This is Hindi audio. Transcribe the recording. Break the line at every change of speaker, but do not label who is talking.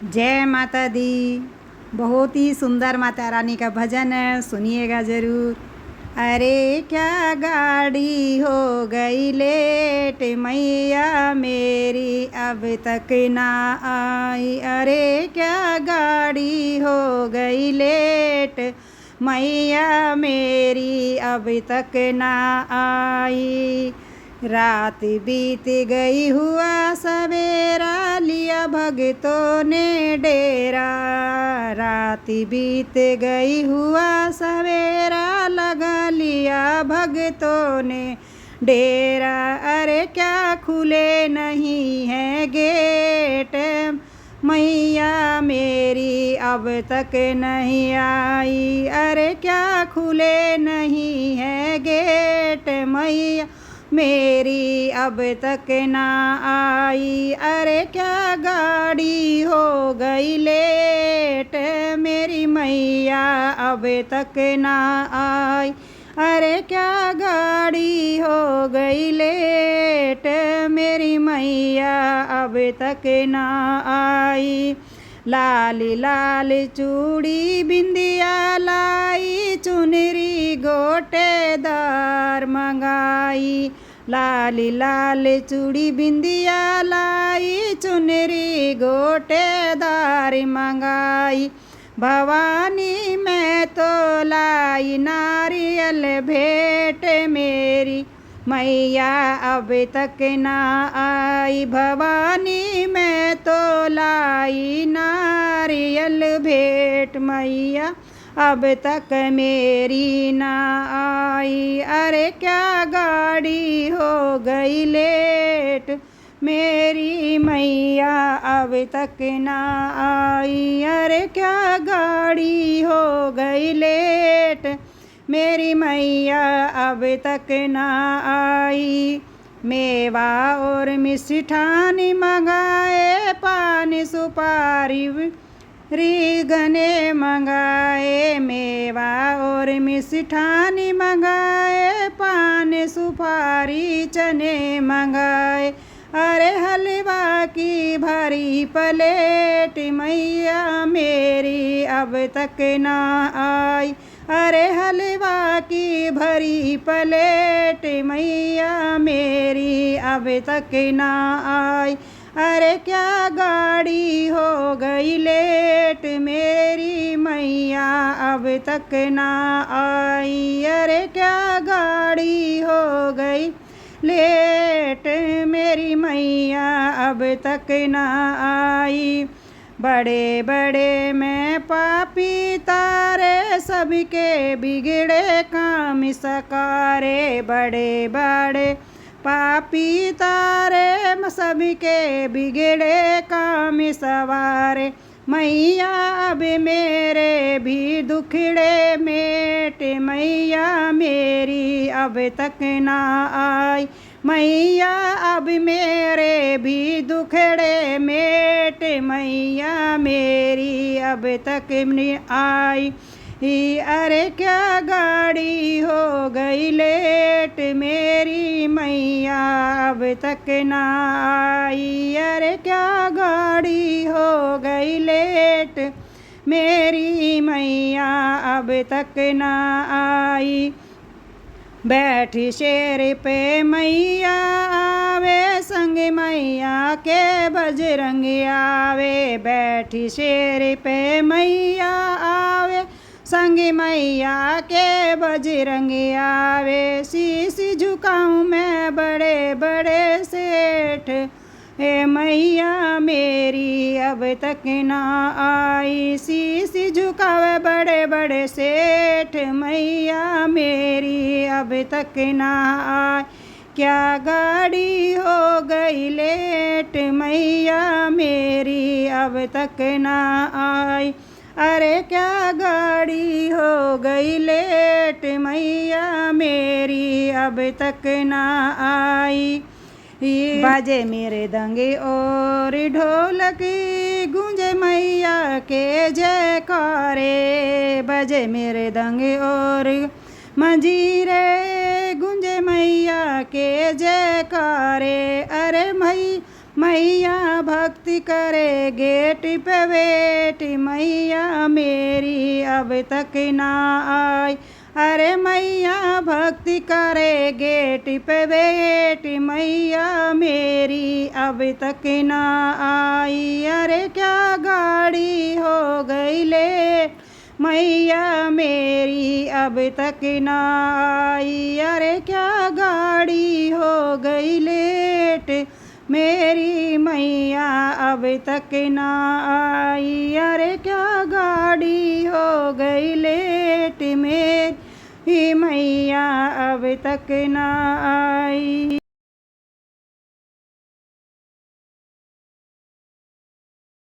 जय माता दी। बहुत ही सुंदर माता रानी का भजन है, सुनिएगा ज़रूर। अरे क्या गाड़ी हो गई लेट, मैया मेरी अब तक ना आई। अरे क्या गाड़ी हो गई लेट, मैया मेरी अब तक ना आई। रात बीत गई हुआ सवेरा, लिया भगतों ने डेरा। रात बीत गई हुआ सवेरा, लगा लिया भगतों ने डेरा। अरे क्या खुले नहीं है गेट, मैया मेरी अब तक नहीं आई। अरे क्या खुले नहीं है गेट, मैया मेरी अब तक ना आई। अरे क्या गाड़ी हो गई लेट, मेरी मैया अब तक ना आई। अरे क्या गाड़ी हो गई लेट, मेरी मैया अब तक ना आई। लाल लाल चूड़ी बिंदिया लाई, चुनरी गोटेदार मंगाई। लाल लाल चूड़ी बिंदिया लाई, चुनरी गोटेदार मंगाई। भवानी मैं तो लाई नारियल भेंट, मेरी मैया अब तक ना आई। भवानी मैं तो लाई नारियल भेंट, मैया अब तक मेरी ना आई। अरे क्या गाड़ी हो गई लेट, मेरी मैया अब तक ना आई। अरे क्या गाड़ी हो गई लेट, मेरी मैया अब तक ना आई। मेवा और मिष्ठान मंगाए, पान सुपारी गने मंगाए। मेवा और मिष्ठान मंगाए, पान सुपारी चने मंगाए। अरे हलवा की भरी प्लेट, मैया मेरी अब तक ना आई। अरे हलवा की भरी प्लेट, मैया मेरी अब तक ना आई। अरे क्या गाड़ी हो गई लेट, मेरी मैया अब तक ना आई। अरे क्या गाड़ी हो गई लेट, मेरी मैया अब तक ना आई। बड़े बड़े मैं पापी तारे, सबके बिगड़े काम सकारे। बड़े बड़े पापी तारे, सबके बिगड़े काम सवारे। मैया अब मेरे भी दुखड़े मेट, मैया मेरी अब तक ना आई। मैया अब मेरे भी दुखड़े मेट, मैया मेरी अब तक नहीं आई। अरे क्या गाड़ी हो गई लेट, मेरी मैया अब तक ना आई। अरे क्या गाड़ी हो गई लेट, मेरी मैया अब तक ना आई। बैठी शेर पे मैया आवे, संग मैया के बजरंग आवे। बैठी शेर पे मैया आवे, संग मैया के बजरंग आवे। शीश झुकाऊं मैं बड़े बड़े सेठ, हे मैया मेरी अब तक ना आई। शीश झुकावे बड़े बड़े सेठ, मैया मेरी अब तक ना आई। क्या गाड़ी हो गई लेट, मैया मेरी अब तक ना आई। अरे क्या गाड़ी हो गई लेट, मैया मेरी अब तक ना आई। बाजे मेरे दंगे और ढोलक, गूंजे मैया के जयकारे। बजे मेरे दंगे और मंजीरे, गूंजे मैया के जयकारे। अरे मैया भक्ति करे गेट पे वेट, मैया मेरी अब तक ना आई। अरे मैया भक्ति करे गेट पे वेट, मैया मेरी अब तक ना आई। अरे क्या गाड़ी हो गई ले, मैया मेरी अब तक ना आई। अरे क्या गाड़ी हो गई लेट, मेरी मैया अब तक ना आई। अरे क्या गाड़ी हो गई लेट, मेरी मैया अब तक ना आई।